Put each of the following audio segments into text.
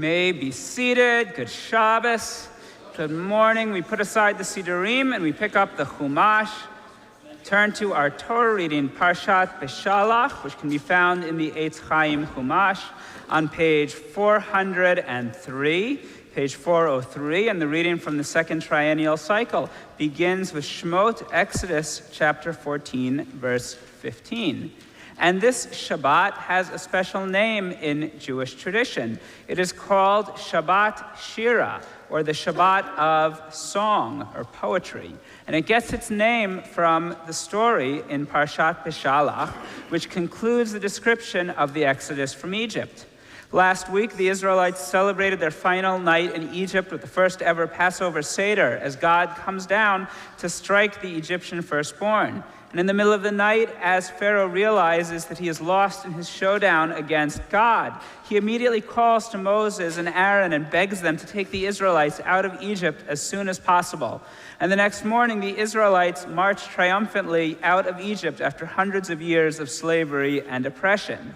may be seated. Good Shabbos. Good morning. We put aside the Sidurim and we pick up the Chumash. Turn to our Torah reading, Parshat Beshalach, which can be found in the Eitz Chaim Chumash on page 403. Page 403, and the reading from the second triennial cycle begins with Shmot, Exodus chapter 14, verse 15. And this Shabbat has a special name in Jewish tradition. It is called Shabbat Shira, or the Shabbat of song or poetry. And it gets its name from the story in Parshat Beshalach, which concludes the description of the Exodus from Egypt. Last week, the Israelites celebrated their final night in Egypt with the first ever Passover Seder, as God comes down to strike the Egyptian firstborn. And in the middle of the night, as Pharaoh realizes that he is lost in his showdown against God, he immediately calls to Moses and Aaron and begs them to take the Israelites out of Egypt as soon as possible. And the next morning, the Israelites march triumphantly out of Egypt after hundreds of years of slavery and oppression.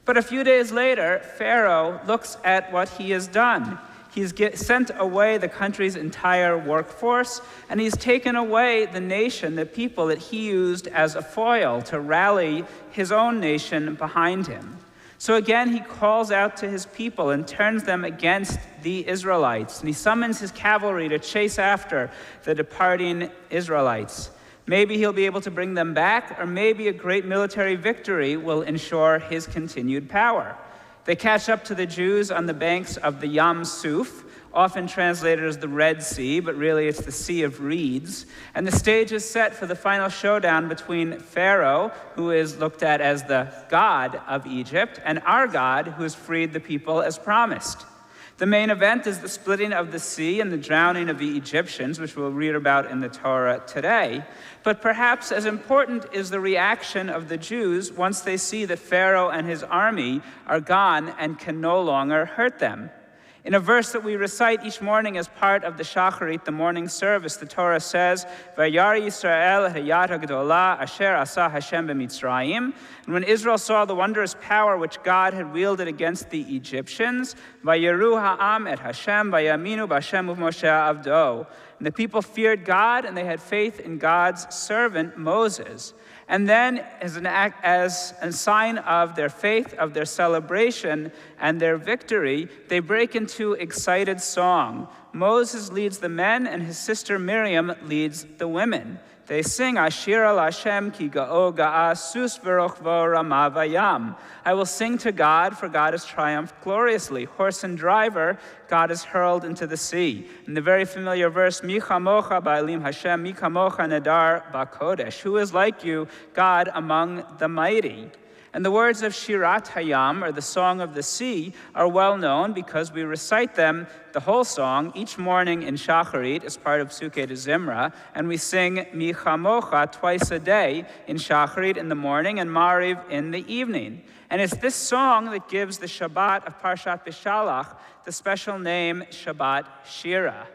But a few days later, Pharaoh looks at what he has done. He's sent away the country's entire workforce, and he's taken away the nation, the people that he used as a foil to rally his own nation behind him. So again, he calls out to his people and turns them against the Israelites, and he summons his cavalry to chase after the departing Israelites. Maybe he'll be able to bring them back, or maybe a great military victory will ensure his continued power. They catch up to the Jews on the banks of the Yam Suf, often translated as the Red Sea, but really it's the Sea of Reeds. And the stage is set for the final showdown between Pharaoh, who is looked at as the god of Egypt, and our God, who has freed the people as promised. The main event is the splitting of the sea and the drowning of the Egyptians, which we'll read about in the Torah today. But perhaps as important is the reaction of the Jews once they see that Pharaoh and his army are gone and can no longer hurt them. In a verse that we recite each morning as part of the Shacharit, the morning service, the Torah says, "Vayar Yisrael et hayat hagdolah asher asa Hashem b'Mitzrayim." And when Israel saw the wondrous power which God had wielded against the Egyptians, "Vayeru ha'am et Hashem vayaminu b'Hashem u'Moshe avdo." And the people feared God, and they had faith in God's servant Moses. And then, as a sign of their faith, of their celebration, and their victory, they break into excited song. Moses leads the men, and his sister Miriam leads the women. They sing, Shira Lashem ki ga'o ga'a sus v'rochvo rama vayam. I will sing to God, for God has triumphed gloriously. Horse and driver, God is hurled into the sea. In the very familiar verse, Mi chamocha ba'elim Hashem, mi chamocha nadar ba'kodesh. Who is like you, God, among the mighty? And the words of Shirat Hayam, or the Song of the Sea, are well known because we recite them, the whole song, each morning in Shacharit as part of Psukei de Zimra, and we sing Mi Chamocha twice a day in Shacharit in the morning and Mariv in the evening. And it's this song that gives the Shabbat of Parshat Beshalach the special name Shabbat Shira.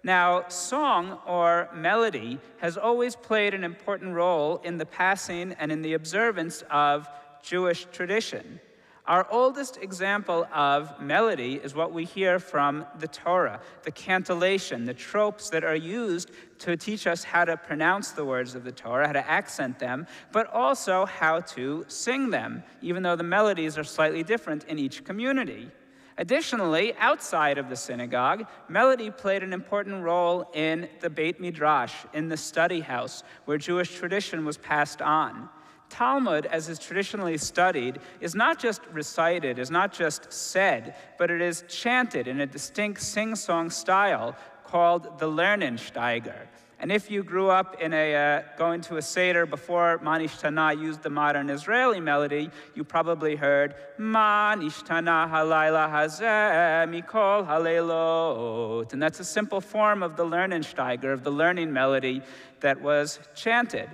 Now, song or melody has always played an important role in the passing and in the observance of Jewish tradition. Our oldest example of melody is what we hear from the Torah, the cantillation, the tropes that are used to teach us how to pronounce the words of the Torah, how to accent them, but also how to sing them, even though the melodies are slightly different in each community. Additionally, outside of the synagogue, melody played an important role in the Beit Midrash, in the study house, where Jewish tradition was passed on. Talmud, as is traditionally studied, is not just recited, is not just said, but it is chanted in a distinct sing-song style called the Lernensteiger. And if you grew up in going to a Seder before Ma Nishtana used the modern Israeli melody, you probably heard Ma Nishtana halayla hazeh mikol haleilot. And that's a simple form of the Lernensteiger, of the learning melody that was chanted.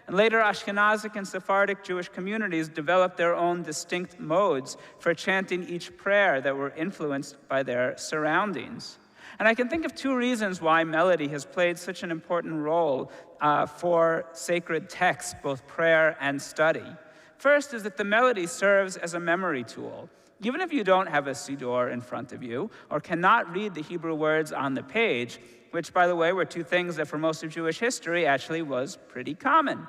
And later, Ashkenazic and Sephardic Jewish communities developed their own distinct modes for chanting each prayer that were influenced by their surroundings. And I can think of two reasons why melody has played such an important role for sacred text, both prayer and study. First is that the melody serves as a memory tool. Even if you don't have a siddur in front of you or cannot read the Hebrew words on the page, which, by the way, were two things that for most of Jewish history actually was pretty common.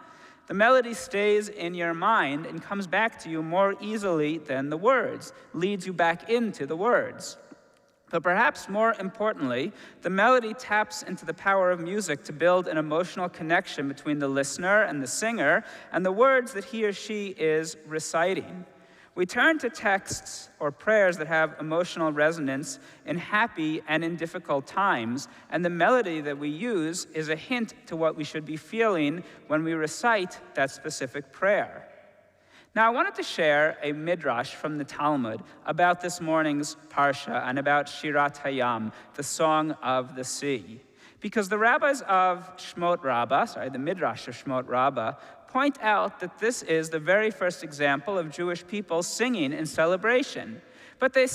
The melody stays in your mind and comes back to you more easily than the words, leads you back into the words. But perhaps more importantly, the melody taps into the power of music to build an emotional connection between the listener and the singer and the words that he or she is reciting. We turn to texts or prayers that have emotional resonance in happy and in difficult times, and the melody that we use is a hint to what we should be feeling when we recite that specific prayer. Now, I wanted to share a midrash from the Talmud about this morning's parsha and about Shirat Hayam, the Song of the Sea. Because the rabbis of the midrash of Shmot Rabbah, point out that this is the very first example of Jewish people singing in celebration. But they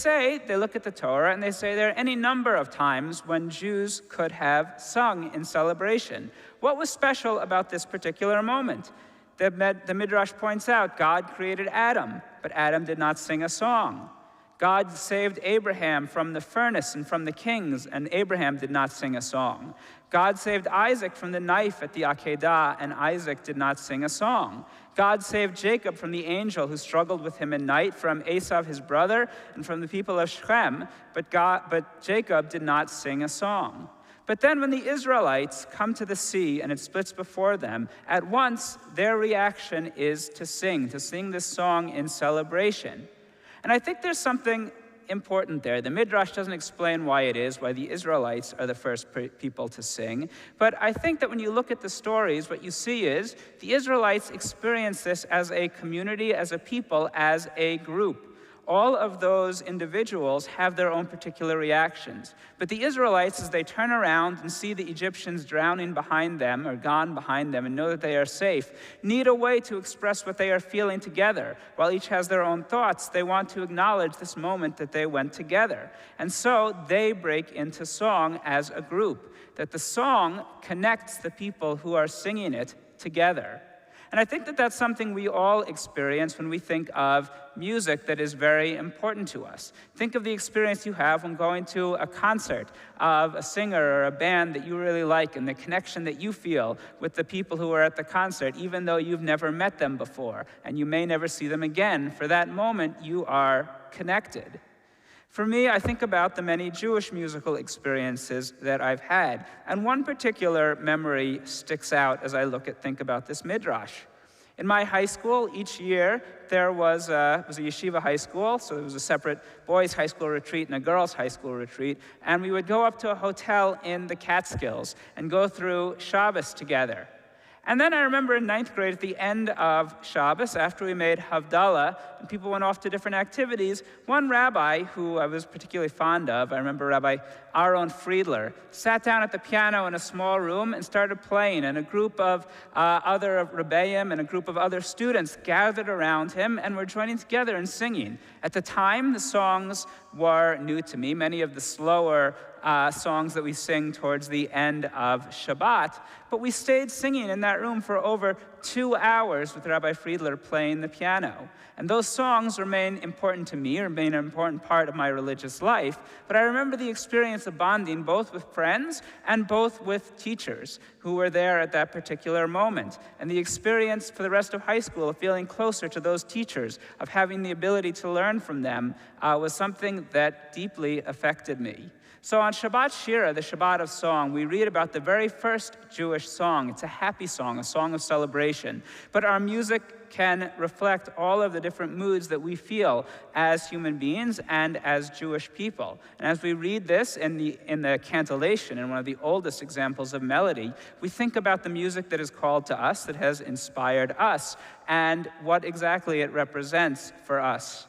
look at the Torah and they say there are any number of times when Jews could have sung in celebration. What was special about this particular moment? The Midrash points out God created Adam, but Adam did not sing a song. God saved Abraham from the furnace and from the kings, and Abraham did not sing a song. God saved Isaac from the knife at the Akedah, and Isaac did not sing a song. God saved Jacob from the angel who struggled with him at night, from Esau his brother, and from the people of Shechem, but Jacob did not sing a song. But then when the Israelites come to the sea and it splits before them, at once their reaction is to sing this song in celebration. And I think there's something important there. The Midrash doesn't explain why the Israelites are the first people to sing. But I think that when you look at the stories, what you see is the Israelites experience this as a community, as a people, as a group. All of those individuals have their own particular reactions. But the Israelites, as they turn around and see the Egyptians drowning behind them or gone behind them and know that they are safe, need a way to express what they are feeling together. While each has their own thoughts, they want to acknowledge this moment that they went together. And so they break into song as a group, that the song connects the people who are singing it together. And I think that that's something we all experience when we think of music that is very important to us. Think of the experience you have when going to a concert of a singer or a band that you really like and the connection that you feel with the people who are at the concert, even though you've never met them before and you may never see them again. For that moment, you are connected. For me, I think about the many Jewish musical experiences that I've had, and one particular memory sticks out as I think about this midrash. In my high school, each year there was a yeshiva high school, so there was a separate boys' high school retreat and a girls' high school retreat, and we would go up to a hotel in the Catskills and go through Shabbos together. And then I remember in 9th grade, at the end of Shabbos, after we made Havdalah, and people went off to different activities, one rabbi who I was particularly fond of, I remember Rabbi Aaron Friedler, sat down at the piano in a small room and started playing, and a group of other Rebbeim and a group of other students gathered around him and were joining together and singing. At the time, the songs were new to me, many of the slower songs that we sing towards the end of Shabbat, but we stayed singing in that room for over 2 hours with Rabbi Friedler playing the piano. And those songs remain important to me, remain an important part of my religious life, but I remember the experience of bonding both with friends and both with teachers who were there at that particular moment. And the experience for the rest of high school of feeling closer to those teachers, of having the ability to learn from them, was something that deeply affected me. So on Shabbat Shira, the Shabbat of song, we read about the very first Jewish song. It's a happy song, a song of celebration. But our music can reflect all of the different moods that we feel as human beings and as Jewish people. And as we read this in the cantillation, in one of the oldest examples of melody, we think about the music that is called to us, that has inspired us, and what exactly it represents for us.